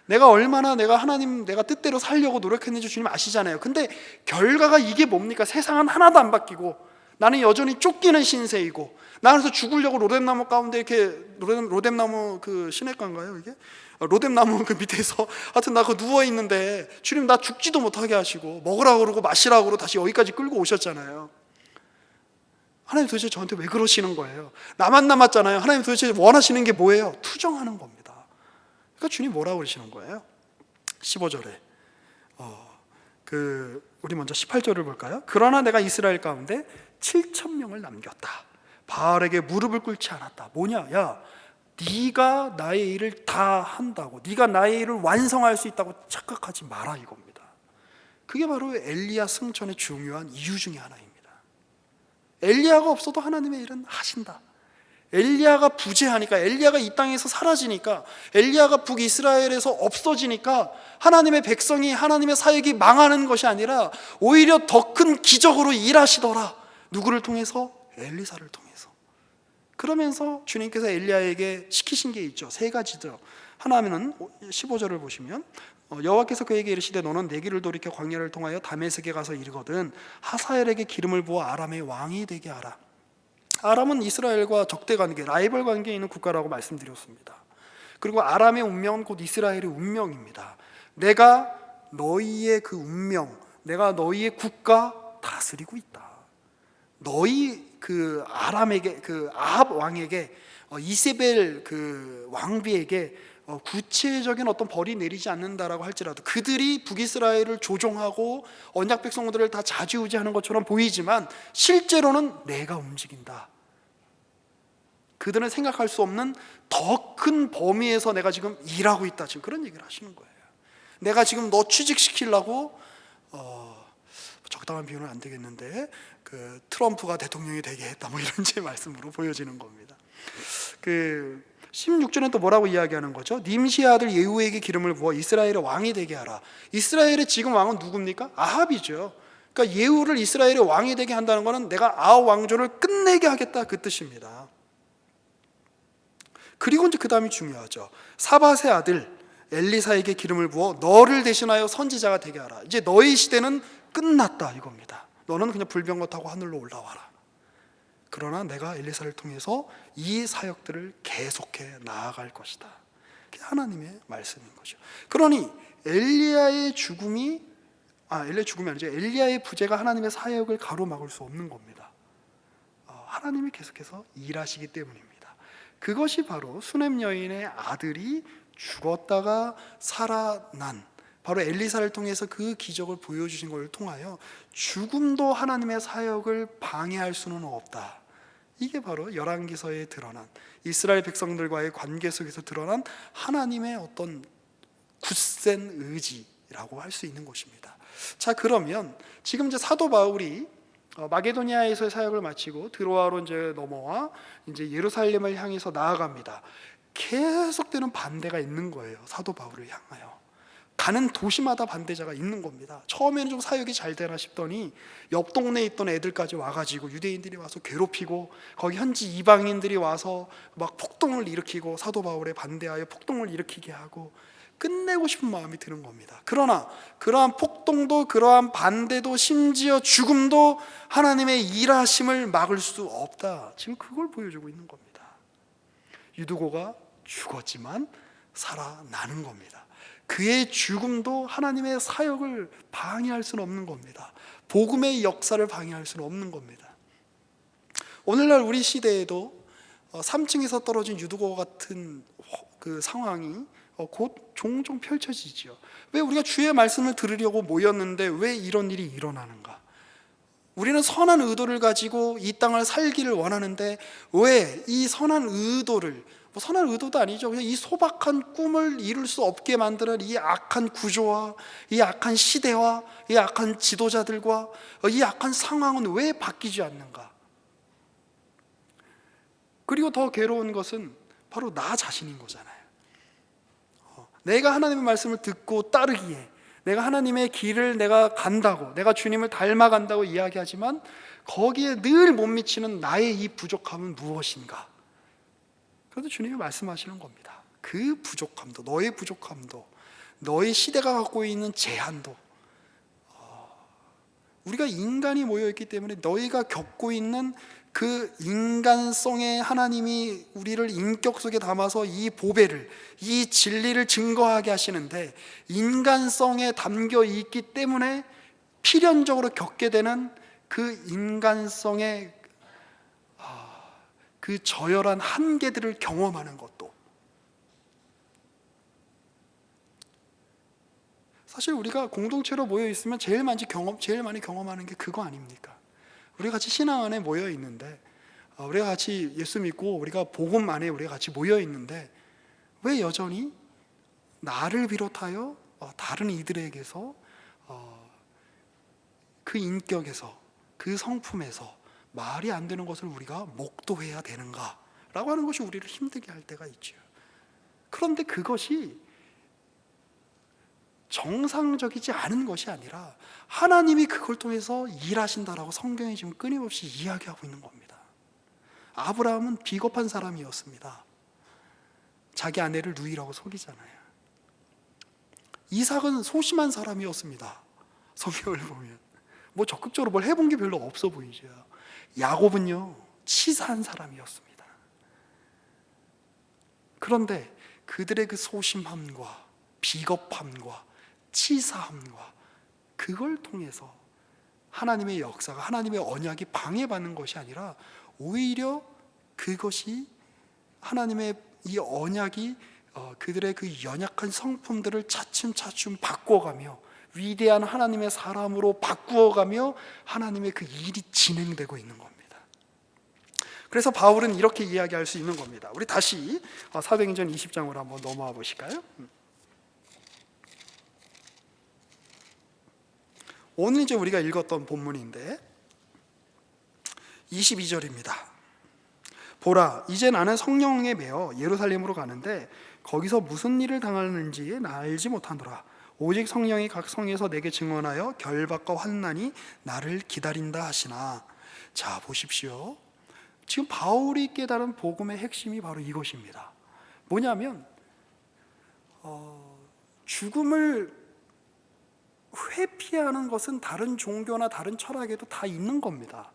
내가 하나님 내가 뜻대로 살려고 노력했는지 주님 아시잖아요. 근데 결과가 이게 뭡니까? 세상은 하나도 안 바뀌고 나는 여전히 쫓기는 신세이고, 나 그래서 죽으려고 로뎀나무 가운데 이렇게 로뎀나무 그 시냇가인가요 이게? 로뎀 나무 그 밑에서 하여튼 나 그 누워 있는데 주님 나 죽지도 못하게 하시고 먹으라고 그러고 마시라고 그러고 다시 여기까지 끌고 오셨잖아요. 하나님 도대체 저한테 왜 그러시는 거예요? 나만 남았잖아요. 하나님 도대체 원하시는 게 뭐예요? 투정하는 겁니다. 그러니까 주님 뭐라고 그러시는 거예요? 15절에 우리 먼저 18절을 볼까요? 그러나 내가 이스라엘 가운데 7,000명을 남겼다. 바알에게 무릎을 꿇지 않았다. 뭐냐? 야, 네가 나의 일을 다 한다고, 네가 나의 일을 완성할 수 있다고 착각하지 마라 이겁니다. 그게 바로 엘리야 승천의 중요한 이유 중에 하나입니다. 엘리야가 없어도 하나님의 일은 하신다. 엘리야가 부재하니까, 엘리야가 이 땅에서 사라지니까, 엘리야가 북이스라엘에서 없어지니까 하나님의 백성이, 하나님의 사역이 망하는 것이 아니라 오히려 더 큰 기적으로 일하시더라. 누구를 통해서? 엘리사를 통해서. 그러면서 주님께서 엘리야에게 시키신 게 있죠. 세 가지죠. 하나는 15절을 보시면 여호와께서 그에게 이르시되 너는 내 길을 돌이켜 광야를 통하여 다메섹에 가서 이르거든 하사엘에게 기름을 부어 아람의 왕이 되게 하라. 아람은 이스라엘과 적대 관계, 라이벌 관계에 있는 국가라고 말씀드렸습니다. 그리고 아람의 운명은 곧 이스라엘의 운명입니다. 내가 너희의 그 운명, 내가 너희의 국가 다스리고 있다. 너희 그 아람에게, 그 아합 왕에게, 이세벨 그 왕비에게 구체적인 어떤 벌이 내리지 않는다라고 할지라도 그들이 북이스라엘을 조종하고 언약 백성들을 다 좌지우지하는 것처럼 보이지만 실제로는 내가 움직인다. 그들은 생각할 수 없는 더 큰 범위에서 내가 지금 일하고 있다. 지금 그런 얘기를 하시는 거예요. 내가 지금 너 취직시키려고 적당한 비유는 안 되겠는데 그 트럼프가 대통령이 되게 했다. 뭐 이런 제 말씀으로 보여지는 겁니다. 16절은 또 뭐라고 이야기하는 거죠? 님시의 아들 예후에게 기름을 부어 이스라엘의 왕이 되게 하라. 이스라엘의 지금 왕은 누굽니까? 아합이죠. 그러니까 예후를 이스라엘의 왕이 되게 한다는 것은 내가 아합 왕조를 끝내게 하겠다 그 뜻입니다. 그리고 이제 그 다음이 중요하죠. 사밧의 아들 엘리사에게 기름을 부어 너를 대신하여 선지자가 되게 하라. 이제 너의 시대는 끝났다 이겁니다. 너는 그냥 불병거 타고 하늘로 올라와라. 그러나 내가 엘리사를 통해서 이 사역들을 계속해 나아갈 것이다. 그게 하나님의 말씀인 거죠. 그러니 엘리야의 죽음이 아니죠. 엘리야의 부재가 하나님의 사역을 가로막을 수 없는 겁니다. 하나님이 계속해서 일하시기 때문입니다. 그것이 바로 수넴 여인의 아들이 죽었다가 살아난 바로 엘리사를 통해서 그 기적을 보여주신 것을 통하여 죽음도 하나님의 사역을 방해할 수는 없다. 이게 바로 열왕기서에 드러난 이스라엘 백성들과의 관계 속에서 드러난 하나님의 어떤 굳센 의지라고 할 수 있는 것입니다. 자, 그러면 지금 이제 사도 바울이 마게도니아에서의 사역을 마치고 드로아로 이제 넘어와 이제 예루살렘을 향해서 나아갑니다. 계속되는 반대가 있는 거예요. 사도 바울을 향하여. 가는 도시마다 반대자가 있는 겁니다. 처음에는 좀 사역이 잘 되나 싶더니 옆 동네에 있던 애들까지 와가지고 유대인들이 와서 괴롭히고 거기 현지 이방인들이 와서 막 폭동을 일으키고 사도 바울에 반대하여 폭동을 일으키게 하고 끝내고 싶은 마음이 드는 겁니다. 그러나 그러한 폭동도 그러한 반대도 심지어 죽음도 하나님의 일하심을 막을 수 없다. 지금 그걸 보여주고 있는 겁니다. 유두고가 죽었지만 살아나는 겁니다. 그의 죽음도 하나님의 사역을 방해할 수는 없는 겁니다. 복음의 역사를 방해할 수는 없는 겁니다. 오늘날 우리 시대에도 3층에서 떨어진 유두고 같은 그 상황이 곧 종종 펼쳐지죠. 왜 우리가 주의 말씀을 들으려고 모였는데 왜 이런 일이 일어나는가? 우리는 선한 의도를 가지고 이 땅을 살기를 원하는데 왜 이 선한 의도를, 선한 의도도 아니죠, 그냥 이 소박한 꿈을 이룰 수 없게 만드는 이 악한 구조와 이 악한 시대와 이 악한 지도자들과 이 악한 상황은 왜 바뀌지 않는가? 그리고 더 괴로운 것은 바로 나 자신인 거잖아요. 내가 하나님의 말씀을 듣고 따르기에, 내가 하나님의 길을 내가 간다고, 내가 주님을 닮아간다고 이야기하지만 거기에 늘 못 미치는 나의 이 부족함은 무엇인가? 그래도 주님이 말씀하시는 겁니다. 그 부족함도, 너의 부족함도, 너의 시대가 갖고 있는 제한도, 우리가 인간이 모여있기 때문에 너희가 겪고 있는 그 인간성의 하나님이 우리를 인격 속에 담아서 이 보배를, 이 진리를 증거하게 하시는데, 인간성에 담겨 있기 때문에 필연적으로 겪게 되는 그 인간성의 그 저열한 한계들을 경험하는 것도, 사실 우리가 공동체로 모여 있으면 제일 많이 경험하는 게 그거 아닙니까? 우리 같이 신앙 안에 모여 있는데, 우리가 같이 예수 믿고 우리가 복음 안에 우리가 같이 모여 있는데, 왜 여전히 나를 비롯하여 다른 이들에게서 그 인격에서, 그 성품에서 말이 안 되는 것을 우리가 목도해야 되는가라고 하는 것이 우리를 힘들게 할 때가 있죠. 그런데 그것이 정상적이지 않은 것이 아니라 하나님이 그걸 통해서 일하신다라고 성경이 지금 끊임없이 이야기하고 있는 겁니다. 아브라함은 비겁한 사람이었습니다. 자기 아내를 누이라고 속이잖아요. 이삭은 소심한 사람이었습니다. 성경을 보면 뭐 적극적으로 뭘 해본 게 별로 없어 보이죠. 야곱은요, 치사한 사람이었습니다. 그런데 그들의 그 소심함과 비겁함과 치사함과 그걸 통해서 하나님의 역사가, 하나님의 언약이 방해받는 것이 아니라 오히려 그것이 하나님의 이 언약이 그들의 그 연약한 성품들을 차츰차츰 바꿔가며 위대한 하나님의 사람으로 바꾸어가며 하나님의 그 일이 진행되고 있는 겁니다. 그래서 바울은 이렇게 이야기할 수 있는 겁니다. 우리 다시 사도행전 20장으로 한번 넘어와 보실까요? 오늘 이제 우리가 읽었던 본문인데 22절입니다. 보라, 이제 나는 성령에 매어 예루살렘으로 가는데 거기서 무슨 일을 당하는지 알지 못하노라. 오직 성령이 각 성에서 내게 증언하여 결박과 환난이 나를 기다린다 하시나. 자, 보십시오. 지금 바울이 깨달은 복음의 핵심이 바로 이것입니다. 뭐냐면 죽음을 회피하는 것은 다른 종교나 다른 철학에도 다 있는 겁니다.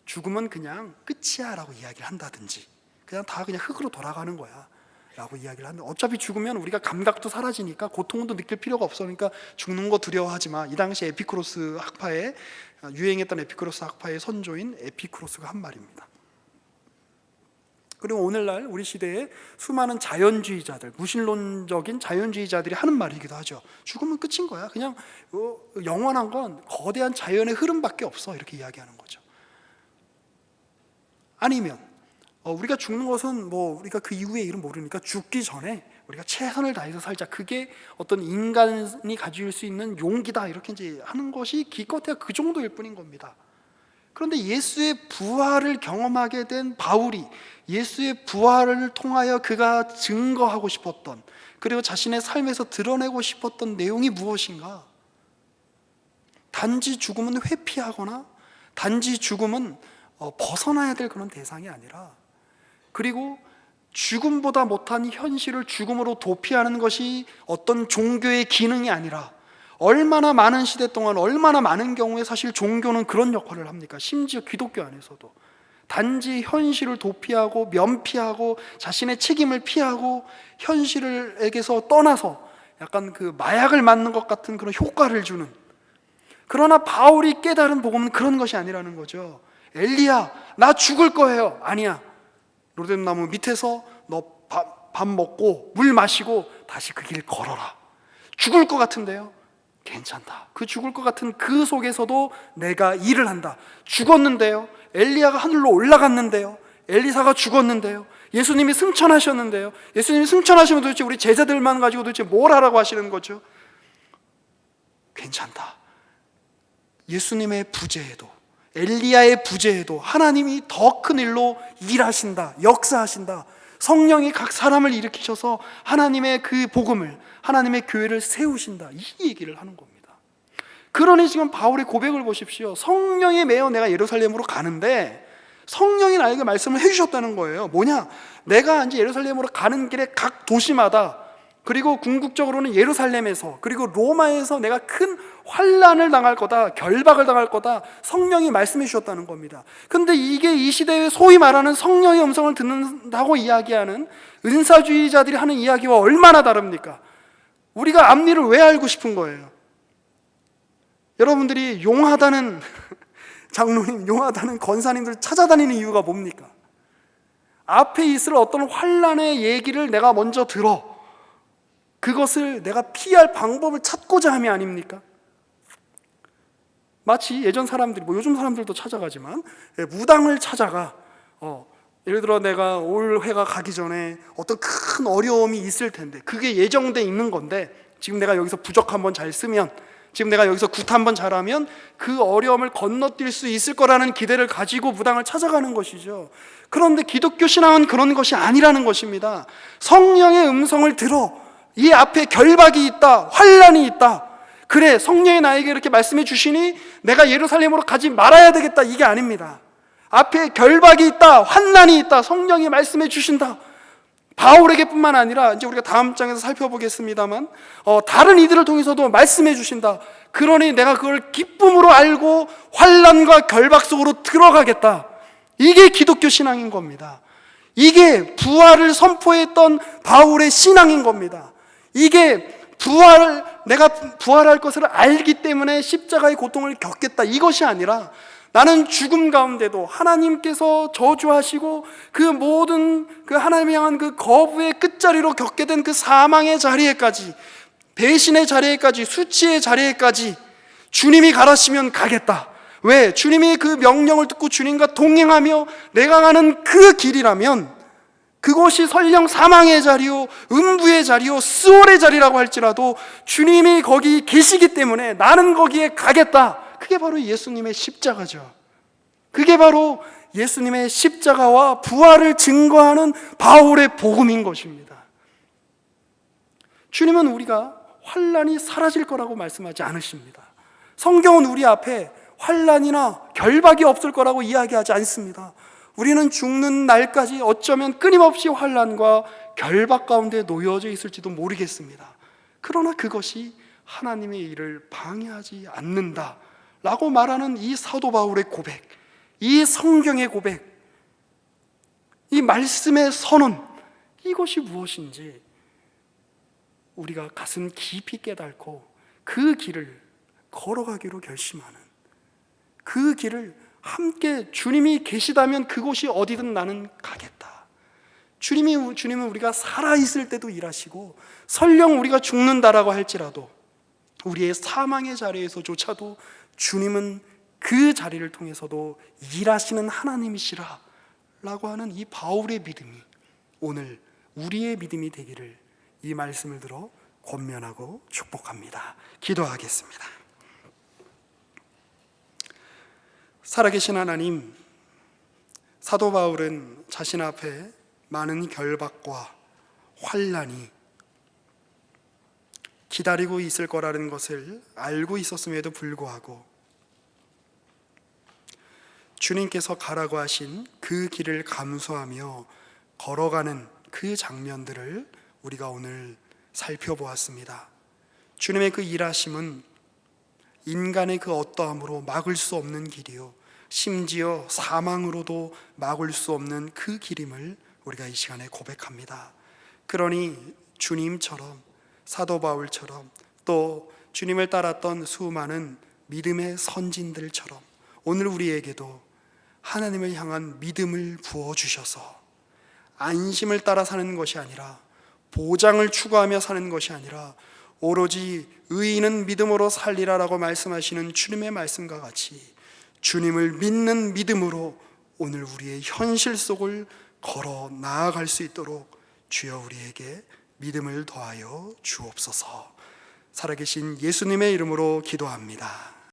죽음은 그냥 끝이야 라고 이야기를 한다든지, 그냥 흙으로 돌아가는 거야 라고 이야기를 하는데, 어차피 죽으면 우리가 감각도 사라지니까 고통도 느낄 필요가 없으니까 죽는 거 두려워하지 마. 이 당시 에피쿠로스 학파에 유행했던 에피쿠로스 학파의 선조인 에피쿠로스가 한 말입니다. 그리고 오늘날 우리 시대에 수많은 자연주의자들, 무신론적인 자연주의자들이 하는 말이기도 하죠. 죽으면 끝인 거야. 그냥 영원한 건 거대한 자연의 흐름밖에 없어, 이렇게 이야기하는 거죠. 아니면 우리가 죽는 것은 우리가 그 이후의 일은 모르니까 죽기 전에 우리가 최선을 다해서 살자. 그게 어떤 인간이 가질 수 있는 용기다, 이렇게 이제 하는 것이 기껏해야 그 정도일 뿐인 겁니다. 그런데 예수의 부활을 경험하게 된 바울이 예수의 부활을 통하여 그가 증거하고 싶었던, 그리고 자신의 삶에서 드러내고 싶었던 내용이 무엇인가? 단지 죽음은 회피하거나 단지 죽음은 벗어나야 될 그런 대상이 아니라, 그리고 죽음보다 못한 현실을 죽음으로 도피하는 것이 어떤 종교의 기능이 아니라, 얼마나 많은 시대 동안 얼마나 많은 경우에 사실 종교는 그런 역할을 합니까? 심지어 기독교 안에서도 단지 현실을 도피하고 면피하고 자신의 책임을 피하고 현실에게서 떠나서 약간 그 마약을 맞는 것 같은 그런 효과를 주는, 그러나 바울이 깨달은 복음은 그런 것이 아니라는 거죠. 엘리야, 나 죽을 거예요. 아니야, 로뎀나무 밑에서 너 밥 먹고 물 마시고 다시 그 길 걸어라. 죽을 것 같은데요? 괜찮다. 그 죽을 것 같은 그 속에서도 내가 일을 한다. 죽었는데요? 엘리야가 하늘로 올라갔는데요? 엘리사가 죽었는데요? 예수님이 승천하셨는데요? 예수님이 승천하시면 도대체 우리 제자들만 가지고 도대체 뭘 하라고 하시는 거죠? 괜찮다. 예수님의 부재에도, 엘리야의 부재에도 하나님이 더 큰 일로 일하신다, 역사하신다. 성령이 각 사람을 일으키셔서 하나님의 그 복음을, 하나님의 교회를 세우신다, 이 얘기를 하는 겁니다. 그러니 지금 바울의 고백을 보십시오. 성령에 매여 내가 예루살렘으로 가는데, 성령이 나에게 말씀을 해주셨다는 거예요. 뭐냐? 내가 이제 예루살렘으로 가는 길에 각 도시마다 그리고 궁극적으로는 예루살렘에서, 그리고 로마에서 내가 큰 환난을 당할 거다, 결박을 당할 거다, 성령이 말씀해 주셨다는 겁니다. 근데 이게 이 시대에 소위 말하는 성령의 음성을 듣는다고 이야기하는 은사주의자들이 하는 이야기와 얼마나 다릅니까? 우리가 앞니를 왜 알고 싶은 거예요? 여러분들이 용하다는 장로님, 용하다는 권사님들 찾아다니는 이유가 뭡니까? 앞에 있을 어떤 환난의 얘기를 내가 먼저 들어 그것을 내가 피할 방법을 찾고자 함이 아닙니까? 마치 예전 사람들이, 요즘 사람들도 찾아가지만 무당을 찾아가 예를 들어 내가 올 회가 가기 전에 어떤 큰 어려움이 있을 텐데 그게 예정돼 있는 건데, 지금 내가 여기서 부적 한번 잘 쓰면, 지금 내가 여기서 굿 한번 잘하면 그 어려움을 건너뛸 수 있을 거라는 기대를 가지고 무당을 찾아가는 것이죠. 그런데 기독교 신앙은 그런 것이 아니라는 것입니다. 성령의 음성을 들어 이 앞에 결박이 있다, 환난이 있다, 그래 성령이 나에게 이렇게 말씀해 주시니 내가 예루살렘으로 가지 말아야 되겠다, 이게 아닙니다. 앞에 결박이 있다, 환난이 있다, 성령이 말씀해 주신다. 바울에게뿐만 아니라 이제 우리가 다음 장에서 살펴보겠습니다만 다른 이들을 통해서도 말씀해 주신다. 그러니 내가 그걸 기쁨으로 알고 환난과 결박 속으로 들어가겠다. 이게 기독교 신앙인 겁니다. 이게 부활을 선포했던 바울의 신앙인 겁니다. 이게 내가 부활할 것을 알기 때문에 십자가의 고통을 겪겠다, 이것이 아니라 나는 죽음 가운데도 하나님께서 저주하시고 그 모든 그 하나님을 향한 그 거부의 끝자리로 겪게 된 그 사망의 자리에까지, 배신의 자리에까지, 수치의 자리에까지 주님이 가라시면 가겠다. 왜? 주님이 그 명령을 듣고 주님과 동행하며 내가 가는 그 길이라면 그것이 설령 사망의 자리요, 음부의 자리요, 스올의 자리라고 할지라도 주님이 거기 계시기 때문에 나는 거기에 가겠다. 그게 바로 예수님의 십자가죠. 그게 바로 예수님의 십자가와 부활을 증거하는 바울의 복음인 것입니다. 주님은 우리가 환난이 사라질 거라고 말씀하지 않으십니다. 성경은 우리 앞에 환난이나 결박이 없을 거라고 이야기하지 않습니다. 우리는 죽는 날까지 어쩌면 끊임없이 환난과 결박 가운데 놓여져 있을지도 모르겠습니다. 그러나 그것이 하나님의 일을 방해하지 않는다 라고 말하는 이 사도 바울의 고백, 이 성경의 고백, 이 말씀의 선언, 이것이 무엇인지 우리가 가슴 깊이 깨닫고 그 길을 걸어가기로 결심하는, 그 길을 함께, 주님이 계시다면 그곳이 어디든 나는 가겠다. 주님은 우리가 살아있을 때도 일하시고 설령 우리가 죽는다라고 할지라도 우리의 사망의 자리에서조차도 주님은 그 자리를 통해서도 일하시는 하나님이시라 라고 하는 이 바울의 믿음이 오늘 우리의 믿음이 되기를 이 말씀을 들어 권면하고 축복합니다. 기도하겠습니다. 살아계신 하나님, 사도 바울은 자신 앞에 많은 결박과 환난이 기다리고 있을 거라는 것을 알고 있었음에도 불구하고 주님께서 가라고 하신 그 길을 감수하며 걸어가는 그 장면들을 우리가 오늘 살펴보았습니다. 주님의 그 일하심은 인간의 그 어떠함으로 막을 수 없는 길이요, 심지어 사망으로도 막을 수 없는 그 길임을 우리가 이 시간에 고백합니다. 그러니 주님처럼, 사도 바울처럼, 또 주님을 따랐던 수많은 믿음의 선진들처럼 오늘 우리에게도 하나님을 향한 믿음을 부어주셔서 안심을 따라 사는 것이 아니라, 보장을 추구하며 사는 것이 아니라 오로지 의인은 믿음으로 살리라라고 말씀하시는 주님의 말씀과 같이 주님을 믿는 믿음으로 오늘 우리의 현실 속을 걸어 나아갈 수 있도록 주여 우리에게 믿음을 더하여 주옵소서. 살아계신 예수님의 이름으로 기도합니다.